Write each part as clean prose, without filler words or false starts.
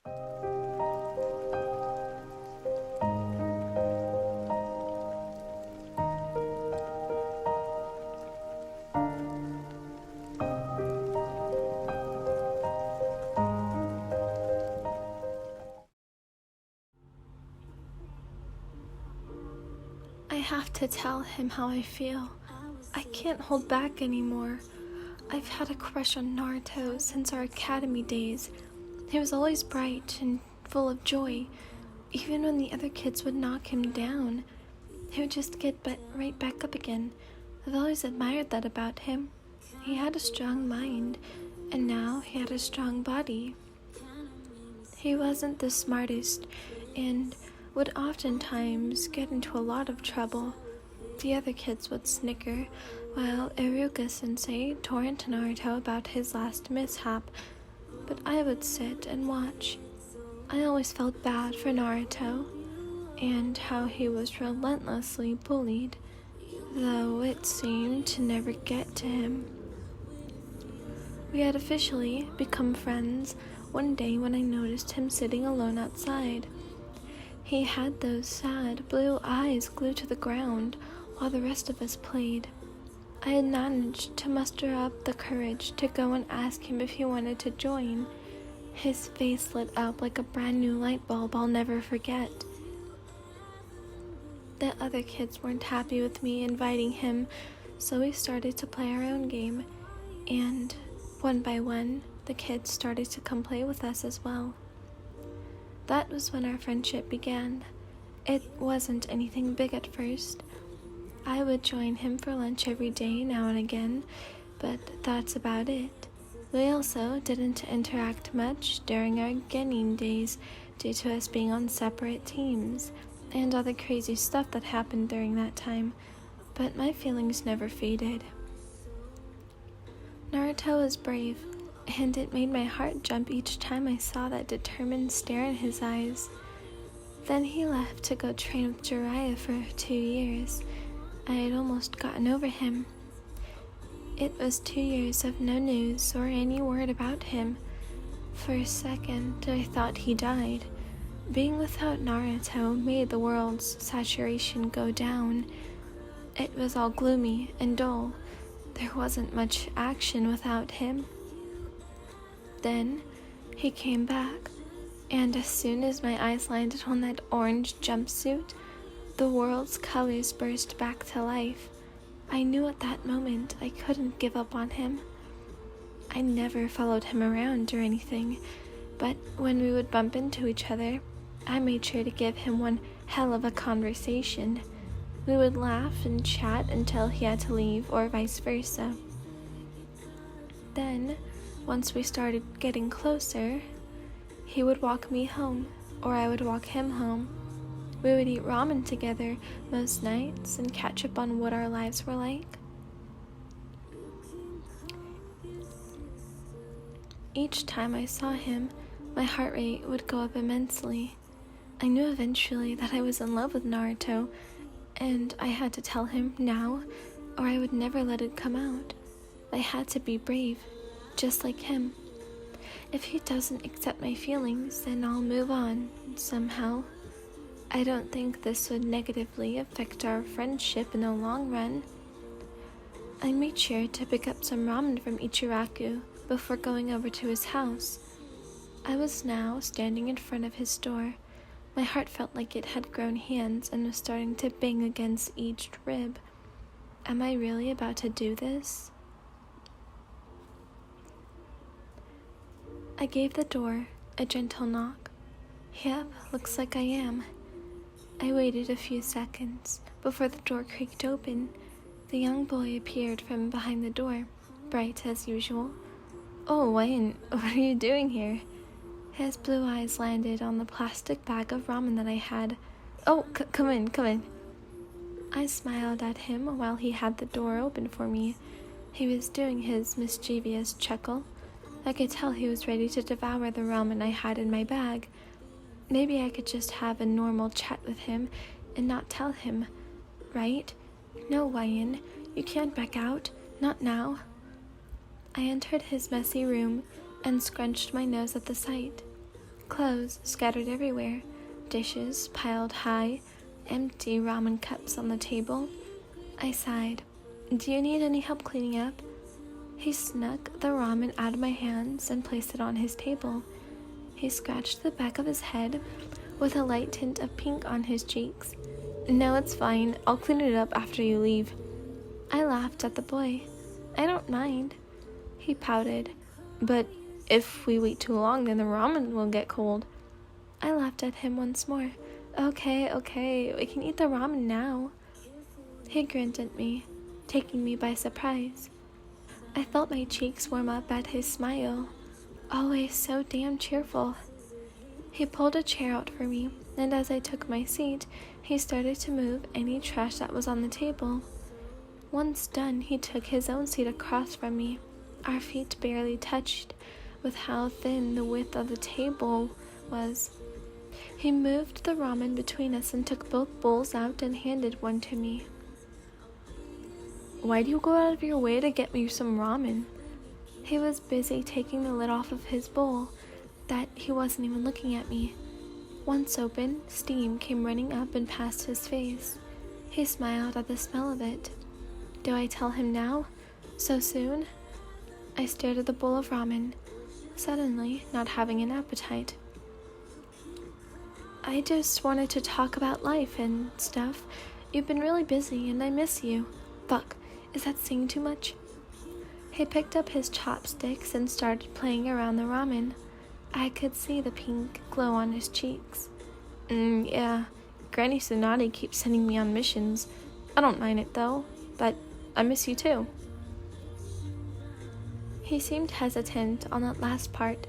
I have to tell him how I feel. I can't hold back anymore. I've had a crush on Naruto since our academy days. He was always bright and full of joy. Even when the other kids would knock him down, he would just get right back up again. I've always admired that about him. He had a strong mind, and now he had a strong body. He wasn't the smartest, and would oftentimes get into a lot of trouble. The other kids would snicker, while Iruka-sensei torrent Naruto about his last mishap, but I would sit and watch. I always felt bad for Naruto, and how he was relentlessly bullied, though it seemed to never get to him. We had officially become friends one day when I noticed him sitting alone outside. He had those sad blue eyes glued to the ground while the rest of us played. I had managed to muster up the courage to go and ask him if he wanted to join. His face lit up like a brand new light bulb I'll never forget. The other kids weren't happy with me inviting him, so we started to play our own game, and one by one, the kids started to come play with us as well. That was when our friendship began. It wasn't anything big at first. I would join him for lunch every day now and again, but that's about it. We also didn't interact much during our genin days due to us being on separate teams and other crazy stuff that happened during that time, but my feelings never faded. Naruto was brave, and it made my heart jump each time I saw that determined stare in his eyes. Then he left to go train with Jiraiya for 2 years. I had almost gotten over him. It was 2 years of no news or any word about him. For a second, I thought he died. Being without Naruto made the world's saturation go down. It was all gloomy and dull. There wasn't much action without him. Then he came back, and as soon as my eyes landed on that orange jumpsuit, the world's colors burst back to life. I knew at that moment I couldn't give up on him. I never followed him around or anything, but when we would bump into each other, I made sure to give him one hell of a conversation. We would laugh and chat until he had to leave, or vice versa. Then, once we started getting closer, he would walk me home, or I would walk him home. We would eat ramen together most nights and catch up on what our lives were like. Each time I saw him, my heart rate would go up immensely. I knew eventually that I was in love with Naruto, and I had to tell him now, or I would never let it come out. I had to be brave, just like him. If he doesn't accept my feelings, then I'll move on, somehow. I don't think this would negatively affect our friendship in the long run. I made sure to pick up some ramen from Ichiraku before going over to his house. I was now standing in front of his door. My heart felt like it had grown hands and was starting to bang against each rib. Am I really about to do this? I gave the door a gentle knock. Yep, looks like I am. I waited a few seconds before the door creaked open. The young boy appeared from behind the door, bright as usual. Oh, Wayne, what are you doing here? His blue eyes landed on the plastic bag of ramen that I had. Oh, come in. I smiled at him while he had the door open for me. He was doing his mischievous chuckle. I could tell he was ready to devour the ramen I had in my bag. Maybe I could just have a normal chat with him and not tell him, right? No, Wayne, you can't back out. Not now. I entered his messy room and scrunched my nose at the sight. Clothes scattered everywhere, dishes piled high, empty ramen cups on the table. I sighed. "Do you need any help cleaning up?" He snuck the ramen out of my hands and placed it on his table. He scratched the back of his head with a light tint of pink on his cheeks. "No, it's fine. I'll clean it up after you leave." I laughed at the boy. "I don't mind." He pouted. "But if we wait too long, then the ramen will get cold." I laughed at him once more. Okay, we can eat the ramen now." He grinned at me, taking me by surprise. I felt my cheeks warm up at his smile. Always so damn cheerful. He pulled a chair out for me, and as I took my seat, he started to move any trash that was on the table. Once done, he took his own seat across from me. Our feet barely touched, with how thin the width of the table was. He moved the ramen between us and took both bowls out and handed one to me. "Why do you go out of your way to get me some ramen?" He was busy taking the lid off of his bowl, that he wasn't even looking at me. Once open, steam came running up and past his face. He smiled at the smell of it. Do I tell him now? So soon? I stared at the bowl of ramen, suddenly not having an appetite. "I just wanted to talk about life and stuff. You've been really busy and I miss you." Fuck, is that saying too much? He picked up his chopsticks and started playing around the ramen. I could see the pink glow on his cheeks. Yeah, Granny Tsunade keeps sending me on missions. I don't mind it though, but I miss you too." He seemed hesitant on that last part.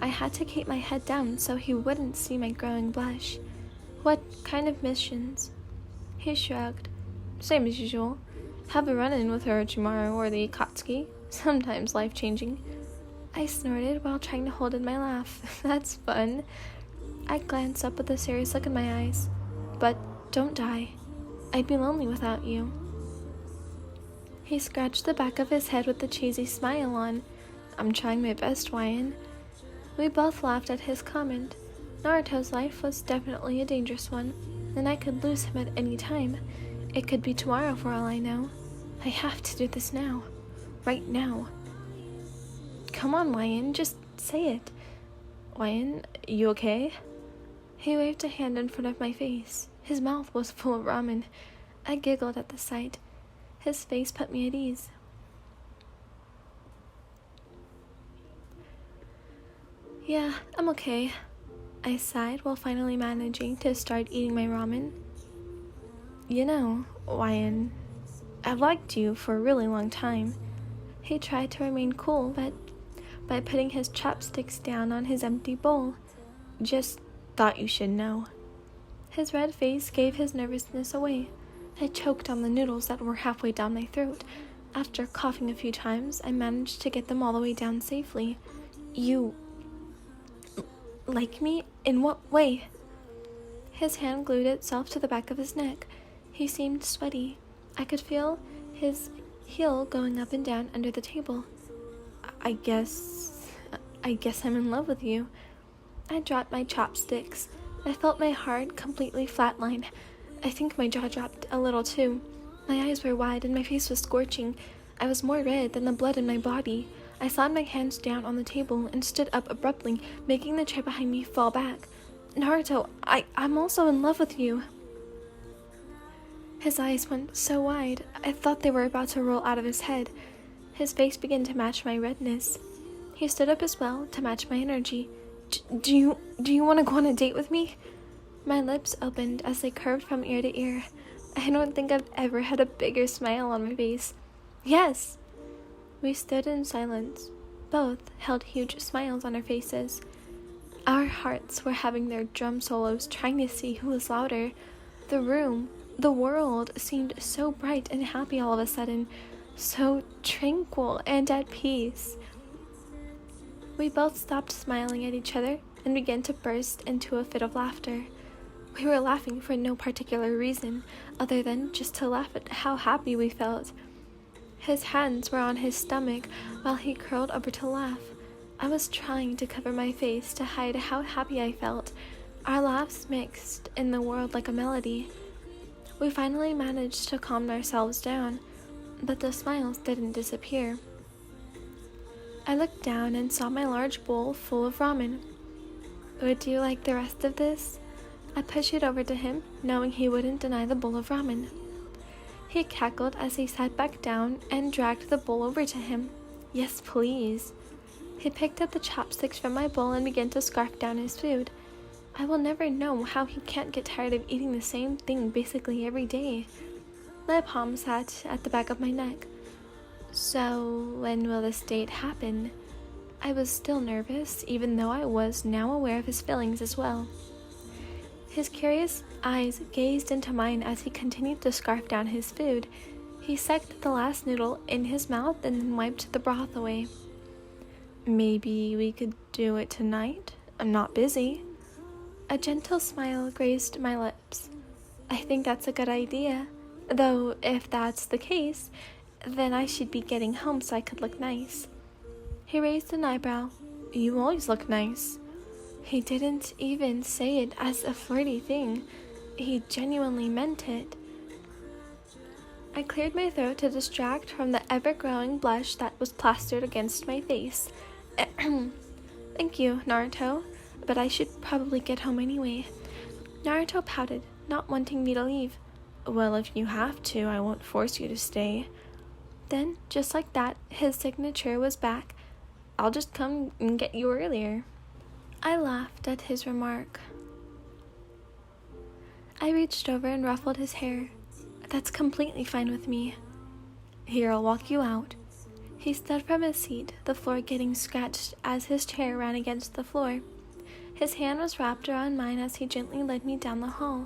I had to keep my head down so he wouldn't see my growing blush. "What kind of missions?" He shrugged. "Same as usual. Have a run-in with Orochimaru or the Akatsuki. Sometimes life-changing." I snorted while trying to hold in my laugh. "That's fun." I glanced up with a serious look in my eyes. "But don't die. I'd be lonely without you." He scratched the back of his head with a cheesy smile on. "I'm trying my best, Wyan." We both laughed at his comment. Naruto's life was definitely a dangerous one, and I could lose him at any time. It could be tomorrow for all I know. I have to do this now. Right now. "Come on, Wyan, just say it." "Wyan, you okay?" He waved a hand in front of my face. His mouth was full of ramen. I giggled at the sight. His face put me at ease. "Yeah, I'm okay," I sighed while finally managing to start eating my ramen. "You know, Wyan, I've liked you for a really long time." He tried to remain cool, but by putting his chopsticks down on his empty bowl. "Just thought you should know." His red face gave his nervousness away. I choked on the noodles that were halfway down my throat. After coughing a few times, I managed to get them all the way down safely. "You like me? In what way?" His hand glued itself to the back of his neck. He seemed sweaty. I could feel his heel going up and down under the table. I guess I'm in love with you." I dropped my chopsticks. I felt my heart completely flatline. I think my jaw dropped a little too. My eyes were wide and my face was scorching. I was more red than the blood in my body. I slammed my hands down on the table and stood up abruptly, making the chair behind me fall back. "Naruto, I'm also in love with you." His eyes went so wide, I thought they were about to roll out of his head. His face began to match my redness. He stood up as well to match my energy. Do you want to go on a date with me?" My lips opened as they curved from ear to ear. I don't think I've ever had a bigger smile on my face. "Yes!" We stood in silence. Both held huge smiles on our faces. Our hearts were having their drum solos, trying to see who was louder. The room, the world seemed so bright and happy all of a sudden, so tranquil and at peace. We both stopped smiling at each other and began to burst into a fit of laughter. We were laughing for no particular reason, other than just to laugh at how happy we felt. His hands were on his stomach while he curled over to laugh. I was trying to cover my face to hide how happy I felt. Our laughs mixed in the world like a melody. We finally managed to calm ourselves down, but the smiles didn't disappear. I looked down and saw my large bowl full of ramen. Would you like the rest of this? I pushed it over to him, knowing he wouldn't deny the bowl of ramen. He cackled as he sat back down and dragged the bowl over to him. Yes, please. He picked up the chopsticks from my bowl and began to scarf down his food. I will never know how he can't get tired of eating the same thing basically every day. My palm sat at the back of my neck. So, when will this date happen? I was still nervous, even though I was now aware of his feelings as well. His curious eyes gazed into mine as he continued to scarf down his food. He sucked the last noodle in his mouth and then wiped the broth away. Maybe we could do it tonight? I'm not busy. A gentle smile graced my lips. I think that's a good idea. Though, if that's the case, then I should be getting home so I could look nice. He raised an eyebrow. You always look nice. He didn't even say it as a flirty thing. He genuinely meant it. I cleared my throat to distract from the ever-growing blush that was plastered against my face. Thank you, Naruto, but I should probably get home anyway. Naruto pouted, not wanting me to leave. Well, if you have to, I won't force you to stay. Then, just like that, his signature was back. I'll just come and get you earlier. I laughed at his remark. I reached over and ruffled his hair. That's completely fine with me. Here, I'll walk you out. He stood from his seat, the floor getting scratched as his chair ran against the floor. His hand was wrapped around mine as he gently led me down the hall.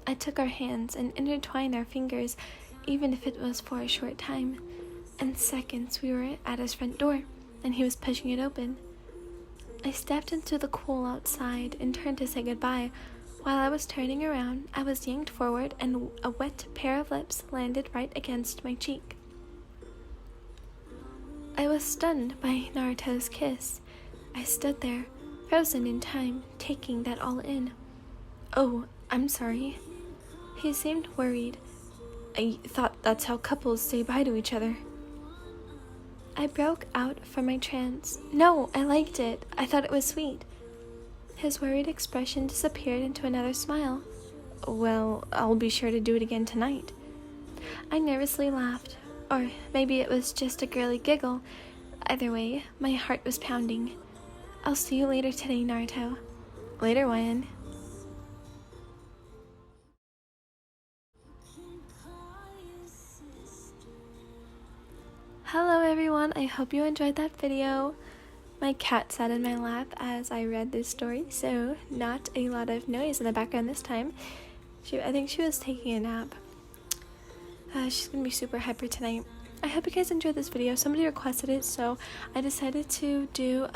I took our hands and intertwined our fingers, even if it was for a short time. In seconds, we were at his front door, and he was pushing it open. I stepped into the cool outside and turned to say goodbye. While I was turning around, I was yanked forward and a wet pair of lips landed right against my cheek. I was stunned by Naruto's kiss. I stood there, frozen in time, taking that all in. Oh, I'm sorry. He seemed worried. I thought that's how couples say bye to each other. I broke out from my trance. No, I liked it. I thought it was sweet. His worried expression disappeared into another smile. Well, I'll be sure to do it again tonight. I nervously laughed. Or maybe it was just a girly giggle. Either way, my heart was pounding. I'll see you later today, Naruto. Later, Ryan. Hello everyone, I hope you enjoyed that video. My cat sat in my lap as I read this story, so not a lot of noise in the background this time. I think she was taking a nap. She's gonna be super hyper tonight. I hope you guys enjoyed this video. Somebody requested it, so I decided to do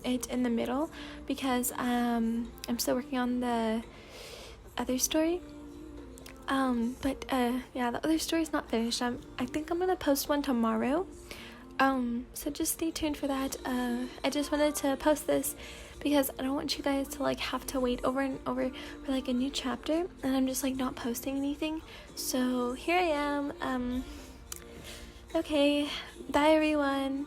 it in the middle because I'm still working on the other story. Yeah, the other story's not finished. I think I'm gonna post one tomorrow. So just stay tuned for that. I just wanted to post this because I don't want you guys to like have to wait over and over for like a new chapter, and I'm just like not posting anything. So here I am. Okay, bye everyone.